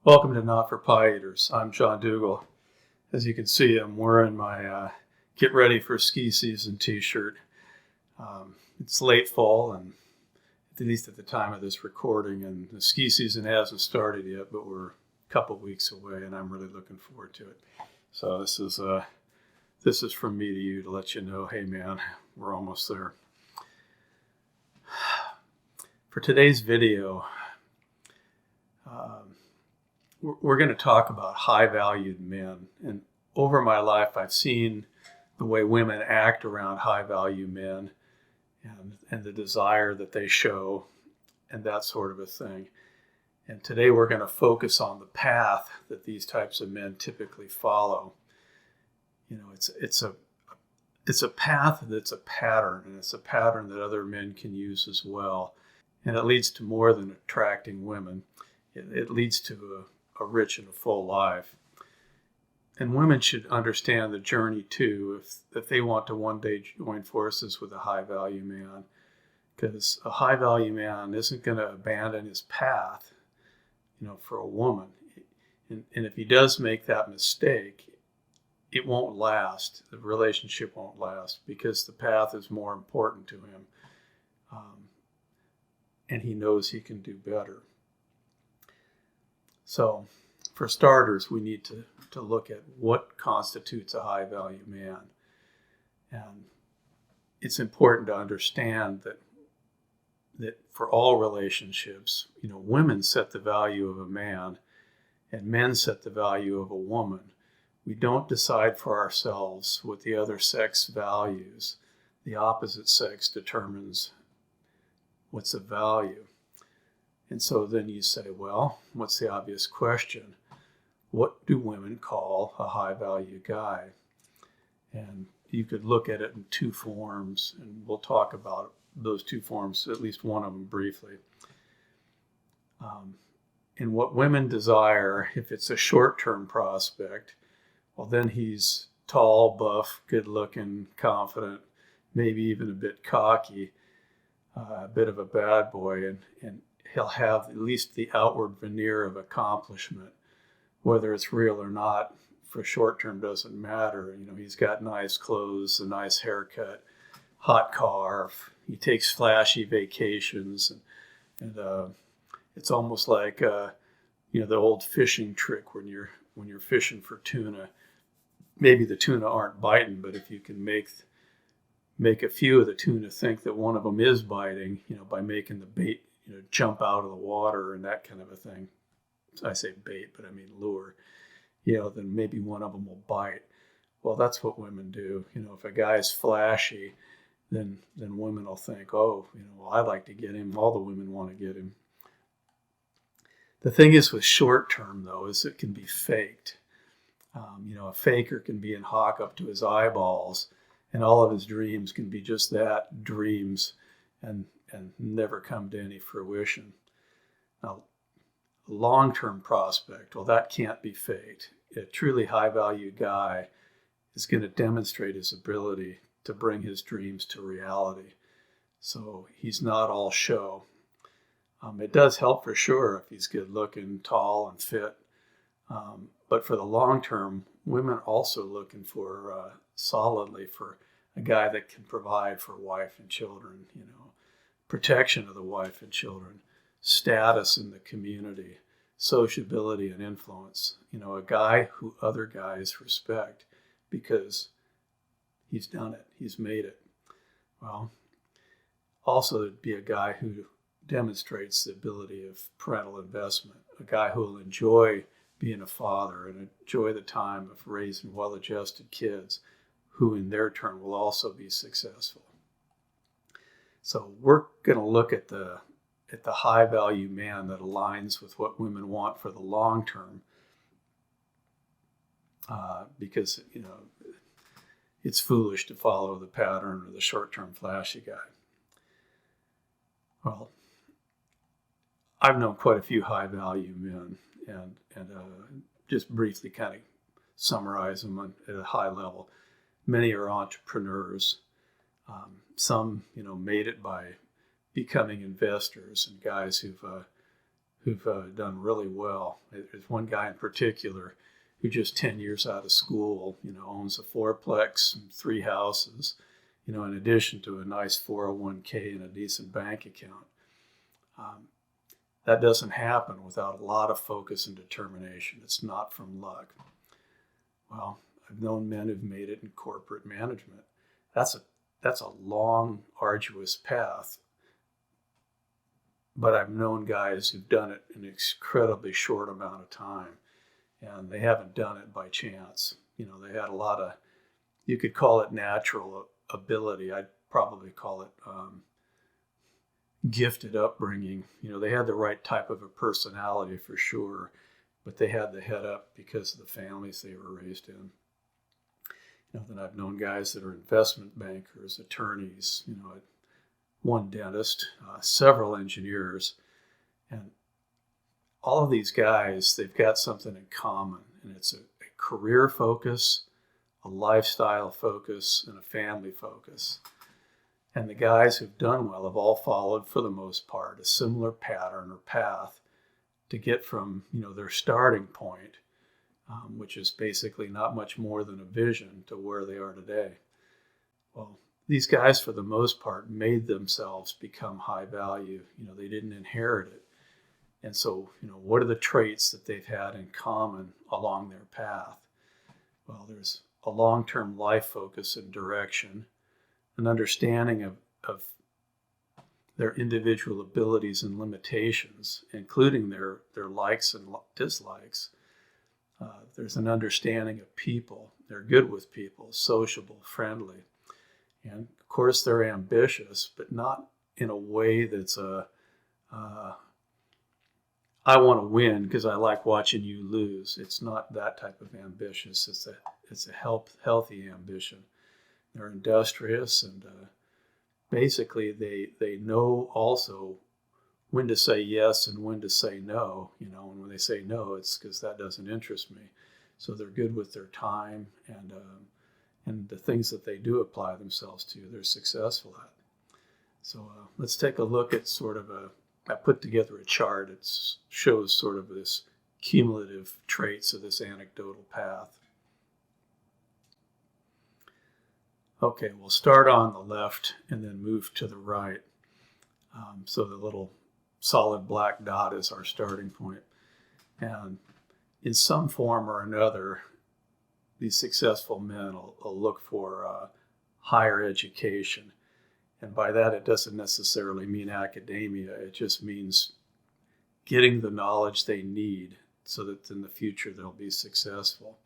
Welcome to Not for Pie Eaters. I'm John Dougal. As you can see, I'm wearing my Get Ready for Ski Season t-shirt. It's late fall, and at least at the time of this recording, and the ski season hasn't started yet, but we're a couple weeks away, and I'm really looking forward to it. So this is from me to you to let you know, hey man, we're almost there. For today's video, we're going to talk about high-valued men. And over my life, I've seen the way women act around high-value men and the desire that they show and that sort of a thing. And today we're going to focus on the path that these types of men typically follow. You know, it's a path that's a pattern, and it's a pattern that other men can use as well. And it leads to more than attracting women. It leads to a rich and a full life. And women should understand the journey too, if they want to one day join forces with a high-value man, because a high-value man isn't going to abandon his path, for a woman. And if he does make that mistake, it won't last. The relationship won't last because the path is more important to him, and he knows he can do better. So, for starters, we need to look at what constitutes a high-value man. And it's important to understand that for all relationships, women set the value of a man and men set the value of a woman. We don't decide for ourselves what the other sex values. The opposite sex determines what's of value. And so then you say, well, what's the obvious question? What do women call a high-value guy? And you could look at it in two forms, and we'll talk about those two forms, at least one of them briefly. And what women desire, if it's a short-term prospect, well, then he's tall, buff, good-looking, confident, maybe even a bit cocky, a bit of a bad boy, and he'll have at least the outward veneer of accomplishment. Whether it's real or not, for short term doesn't matter. He's got nice clothes, a nice haircut, hot car. He takes flashy vacations, and it's almost like the old fishing trick when you're fishing for tuna. Maybe the tuna aren't biting, but if you can make a few of the tuna think that one of them is biting, by making the bait jump out of the water and that kind of a thing. I say bait, but I mean lure. Then maybe one of them will bite. Well, that's what women do. If a guy's flashy, then women will think, well, I'd like to get him. All the women want to get him. The thing is with short term, though, is it can be faked. A faker can be in hock up to his eyeballs, and all of his dreams can be just that, dreams, and never come to any fruition. Now, a long-term prospect, well, that can't be faked. A truly high-value guy is going to demonstrate his ability to bring his dreams to reality. So he's not all show. It does help for sure if he's good-looking, tall, and fit. But for the long term, women also looking for solidly for a guy that can provide for wife and children, protection of the wife and children, status in the community, sociability and influence. A guy who other guys respect because he's done it, he's made it. Well, also it'd be a guy who demonstrates the ability of parental investment, a guy who will enjoy being a father and enjoy the time of raising well-adjusted kids who in their turn will also be successful. So we're going to look at the high-value man that aligns with what women want for the long term, because it's foolish to follow the pattern or the short-term flashy guy. Well, I've known quite a few high-value men, and just briefly kind of summarize them at a high level. Many are entrepreneurs. Some, made it by becoming investors and guys who've who've done really well. There's one guy in particular who just 10 years out of school, owns a fourplex and 3 houses, in addition to a nice 401k and a decent bank account. That doesn't happen without a lot of focus and determination. It's not from luck. Well, I've known men who've made it in corporate management. That's a long, arduous path. But I've known guys who've done it in an incredibly short amount of time, and they haven't done it by chance. They had a lot of, you could call it natural ability. I'd probably call it gifted upbringing. They had the right type of a personality for sure, but they had the head up because of the families they were raised in. Then I've known guys that are investment bankers, attorneys, one dentist, several engineers, and all of these guys, they've got something in common, and it's a career focus, a lifestyle focus, and a family focus. And the guys who've done well have all followed, for the most part, a similar pattern or path to get from their starting point, which is basically not much more than a vision, to where they are today. Well, these guys, for the most part, made themselves become high value. They didn't inherit it. And so, what are the traits that they've had in common along their path? Well, there's a long-term life focus and direction, an understanding of their individual abilities and limitations, including their likes and dislikes. There's an understanding of people. They're good with people, sociable, friendly. And of course, they're ambitious, but not in a way that's I want to win because I like watching you lose. It's not that type of ambitious. It's a healthy ambition. They're industrious, and basically they know also when to say yes and when to say no. And when they say no, it's because that doesn't interest me. So they're good with their time, and the things that they do apply themselves to, they're successful at. So let's take a look at I put together a chart that shows sort of this cumulative traits of this anecdotal path. Okay, we'll start on the left and then move to the right. So the little solid black dot is our starting point. And in some form or another, these successful men will look for higher education. And by that, it doesn't necessarily mean academia. It just means getting the knowledge they need so that in the future they'll be successful.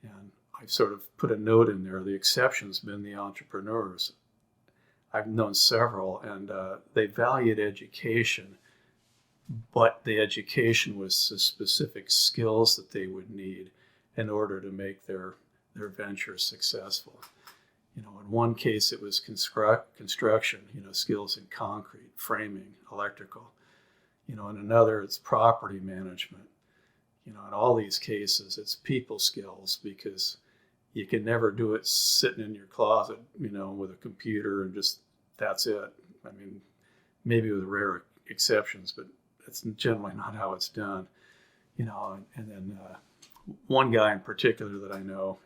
And I've sort of put a note in there. The exception's been the entrepreneurs. I've known several, and they valued education, but the education was the specific skills that they would need in order to make their venture successful. In one case, it was construction, skills in concrete, framing, electrical. In another, it's property management. In all these cases, it's people skills, because you can never do it sitting in your closet, with a computer and just, that's it. I mean, maybe with rare exceptions, but it's generally not how it's done. And then one guy in particular that I know,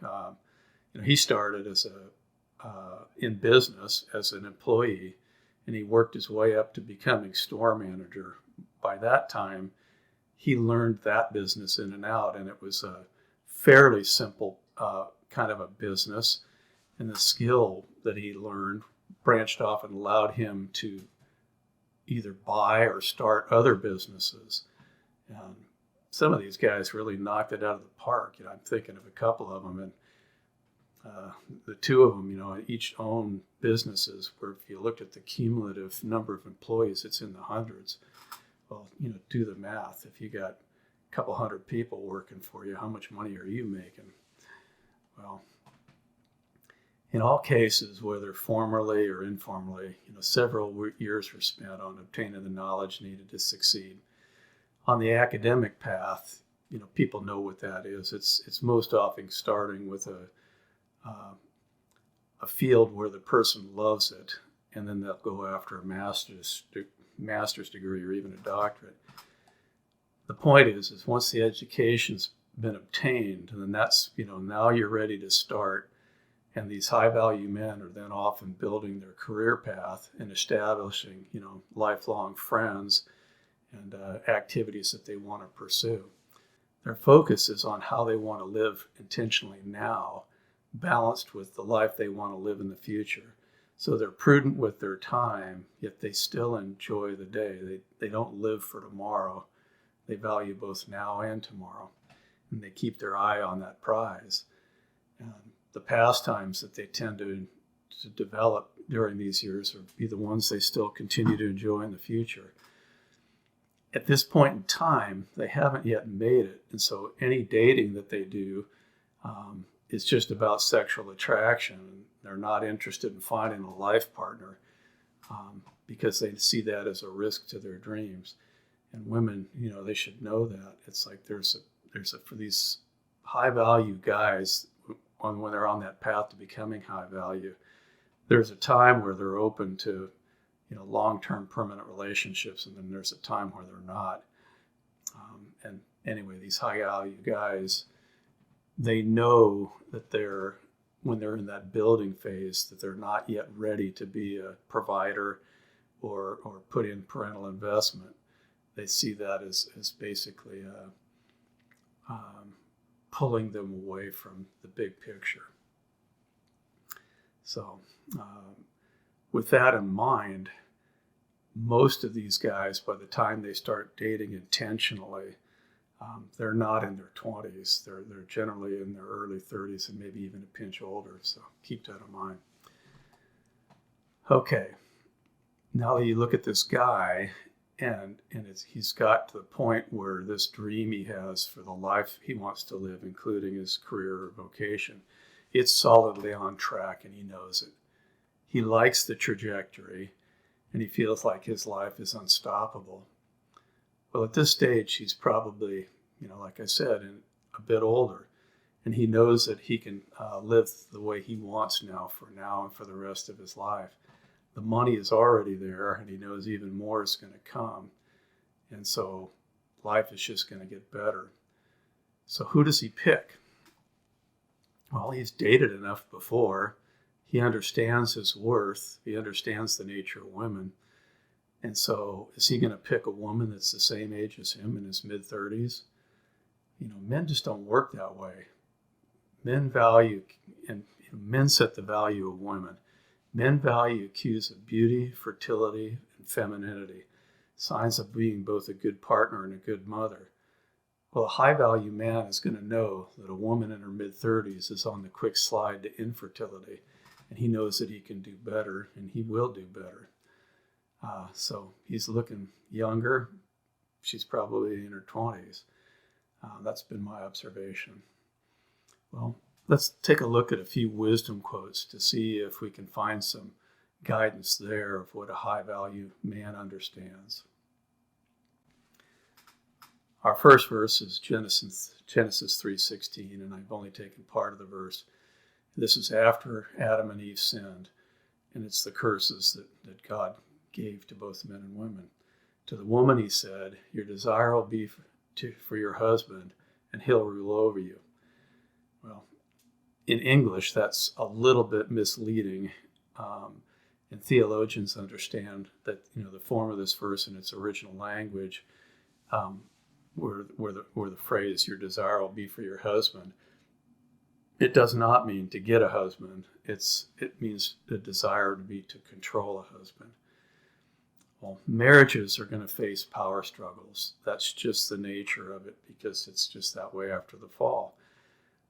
he started as in business as an employee, and he worked his way up to becoming store manager. By that time, he learned that business in and out, and it was a fairly simple kind of a business, and the skill that he learned branched off and allowed him to either buy or start other businesses. And some of these guys really knocked it out of the park. I'm thinking of a couple of them, and the two of them, each own businesses where if you looked at the cumulative number of employees, it's in the hundreds. Well, do the math. If you got a couple hundred people working for you, how much money are you making? Well, in all cases, whether formally or informally, several years were spent on obtaining the knowledge needed to succeed. On the academic path, people know what that is. It's most often starting with a field where the person loves it, and then they'll go after a master's degree or even a doctorate. point is once the education's been obtained, then that's, now you're ready to start. And these high value men are then often building their career path and establishing, lifelong friends and activities that they want to pursue. Their focus is on how they want to live intentionally now, balanced with the life they want to live in the future. So they're prudent with their time, yet they still enjoy the day. They don't live for tomorrow. They value both now and tomorrow, and they keep their eye on that prize. The pastimes that they tend to develop during these years will be the ones they still continue to enjoy in the future. At this point in time, they haven't yet made it, and so any dating that they do is just about sexual attraction. They're not interested in finding a life partner because they see that as a risk to their dreams. And women, they should know that. It's like there's a for these high value guys, when they're on that path to becoming high value, there's a time where they're open to, long-term permanent relationships, and then there's a time where they're not. And anyway, these high value guys, they know that when they're in that building phase, that they're not yet ready to be a provider or put in parental investment. They see that as basically pulling them away from the big picture. So with that in mind, most of these guys, by the time they start dating intentionally, they're not in their 20s. They're generally in their early 30s and maybe even a pinch older. So keep that in mind. Okay, now you look at this guy, and he's got to the point where this dream he has for the life he wants to live, including his career or vocation, it's solidly on track, and he knows it. He likes the trajectory, and he feels like his life is unstoppable. Well, at this stage, he's probably, like I said, a bit older, and he knows that he can live the way he wants now and for the rest of his life. The money is already there, and he knows even more is going to come. And so life is just going to get better. So who does he pick? Well, he's dated enough before. He understands his worth. He understands the nature of women. And so is he going to pick a woman that's the same age as him, in his mid-30s? Men just don't work that way. Men set the value of women. Men value cues of beauty, fertility, and femininity, signs of being both a good partner and a good mother. Well, a high-value man is going to know that a woman in her mid-30s is on the quick slide to infertility, and he knows that he can do better, and he will do better. So he's looking younger. She's probably in her 20s. That's been my observation. Well, let's take a look at a few wisdom quotes to see if we can find some guidance there of what a high-value man understands. Our first verse is Genesis 3:16, and I've only taken part of the verse. This is after Adam and Eve sinned, and it's the curses that God gave to both men and women. To the woman he said, "Your desire will be for your husband, and he'll rule over you." Well, in English, that's a little bit misleading, and theologians understand that the form of this verse in its original language, where the phrase "your desire will be for your husband," it does not mean to get a husband. It means the desire to control a husband. Well, marriages are going to face power struggles. That's just the nature of it, because it's just that way after the fall.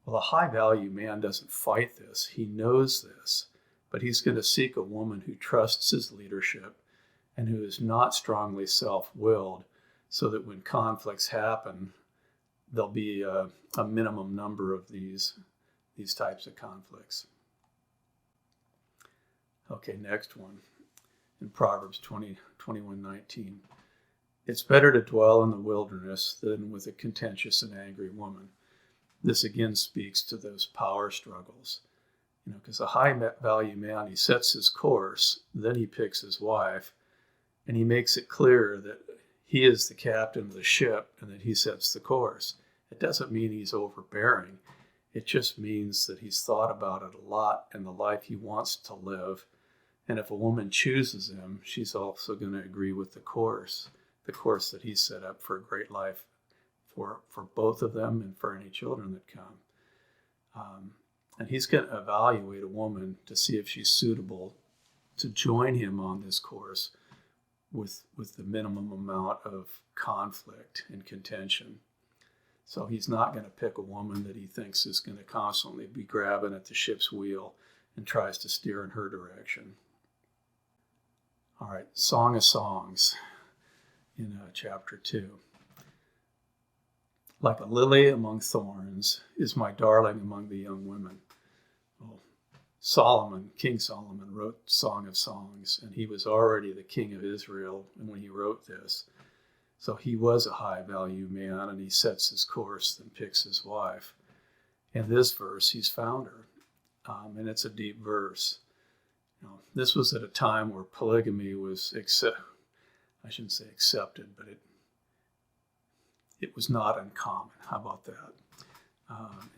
Well, a high-value man doesn't fight this. He knows this, but he's going to seek a woman who trusts his leadership and who is not strongly self-willed, so that when conflicts happen, there'll be a minimum number of these types of conflicts. Okay, next one. In Proverbs 21:19. It's better to dwell in the wilderness than with a contentious and angry woman. This again speaks to those power struggles. Because a high-value man, he sets his course, then he picks his wife, and he makes it clear that he is the captain of the ship and that he sets the course. It doesn't mean he's overbearing. It just means that he's thought about it a lot in the life he wants to live. And if a woman chooses him, she's also going to agree with the course that he's set up for a great life for both of them and for any children that come. And he's going to evaluate a woman to see if she's suitable to join him on this course with the minimum amount of conflict and contention. So he's not going to pick a woman that he thinks is going to constantly be grabbing at the ship's wheel and tries to steer in her direction. All right, Song of Songs in chapter 2. Like a lily among thorns is my darling among the young women. Well, King Solomon wrote Song of Songs, and he was already the king of Israel when he wrote this. So he was a high-value man, and he sets his course and picks his wife. In this verse, he's found her, and it's a deep verse. This was at a time where polygamy was I shouldn't say accepted, but it was not uncommon. How about that?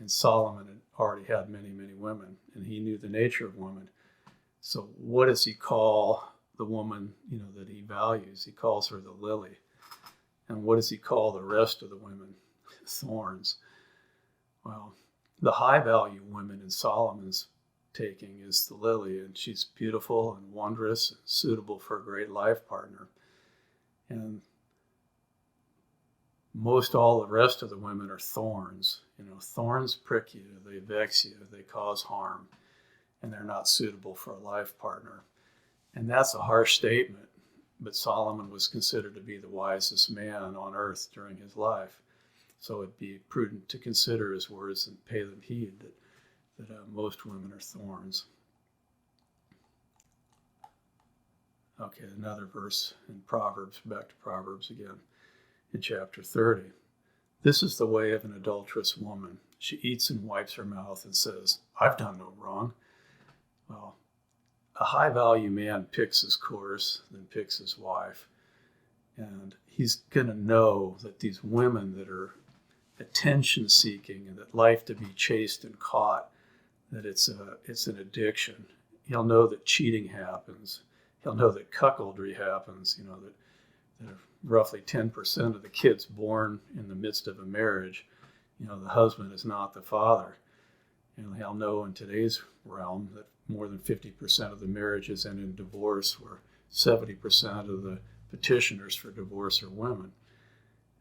And Solomon had already had many, many women, and he knew the nature of women. So what does he call the woman, that he values? He calls her the lily. And what does he call the rest of the women? Thorns. Well, the high-value women in Solomon's taking is the lily, and she's beautiful and wondrous and suitable for a great life partner. And most all the rest of the women are thorns. Thorns prick you, they vex you, they cause harm, and they're not suitable for a life partner. And that's a harsh statement, but Solomon was considered to be the wisest man on earth during his life. So it'd be prudent to consider his words and pay them heed that most women are thorns. Okay, another verse in Proverbs, back to Proverbs again, in chapter 30. This is the way of an adulterous woman. She eats and wipes her mouth and says, I've done no wrong. Well, a high-value man picks his course, then picks his wife. And he's going to know that these women that are attention-seeking and that life to be chased and caught, that it's an addiction. He'll know that cheating happens. He'll know that cuckoldry happens, that roughly 10% of the kids born in the midst of a marriage, the husband is not the father. And he'll know in today's realm that more than 50% of the marriages end in divorce, where 70% of the petitioners for divorce are women.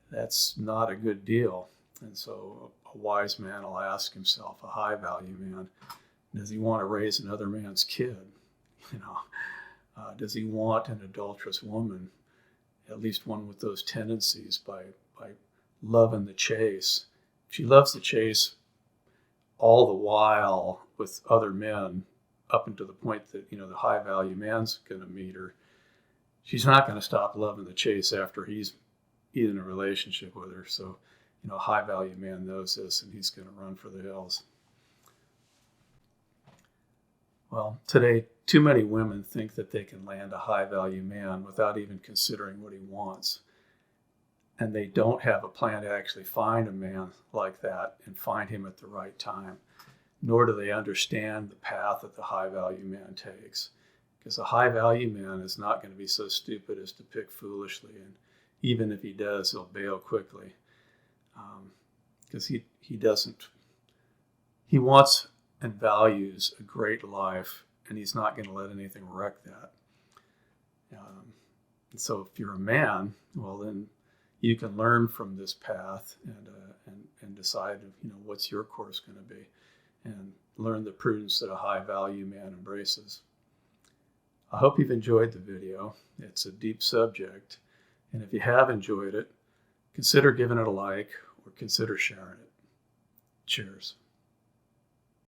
That's not a good deal. And so a wise man will ask himself, a high-value man, does he want to raise another man's kid? Does he want an adulterous woman, at least one with those tendencies, by loving the chase? If she loves the chase all the while with other men, up until the point that, the high-value man's going to meet her, she's not going to stop loving the chase after he's in a relationship with her. So, a high-value man knows this, and he's going to run for the hills. Well, today, too many women think that they can land a high-value man without even considering what he wants. And they don't have a plan to actually find a man like that and find him at the right time, nor do they understand the path that the high-value man takes. Because a high-value man is not going to be so stupid as to pick foolishly, and even if he does, he'll bail quickly. Because he wants and values a great life, and he's not going to let anything wreck that. And so if you're a man, well, then you can learn from this path and decide, what's your course going to be, and learn the prudence that a high-value man embraces. I hope you've enjoyed the video. It's a deep subject, and if you have enjoyed it, consider giving it a like or consider sharing it. Cheers.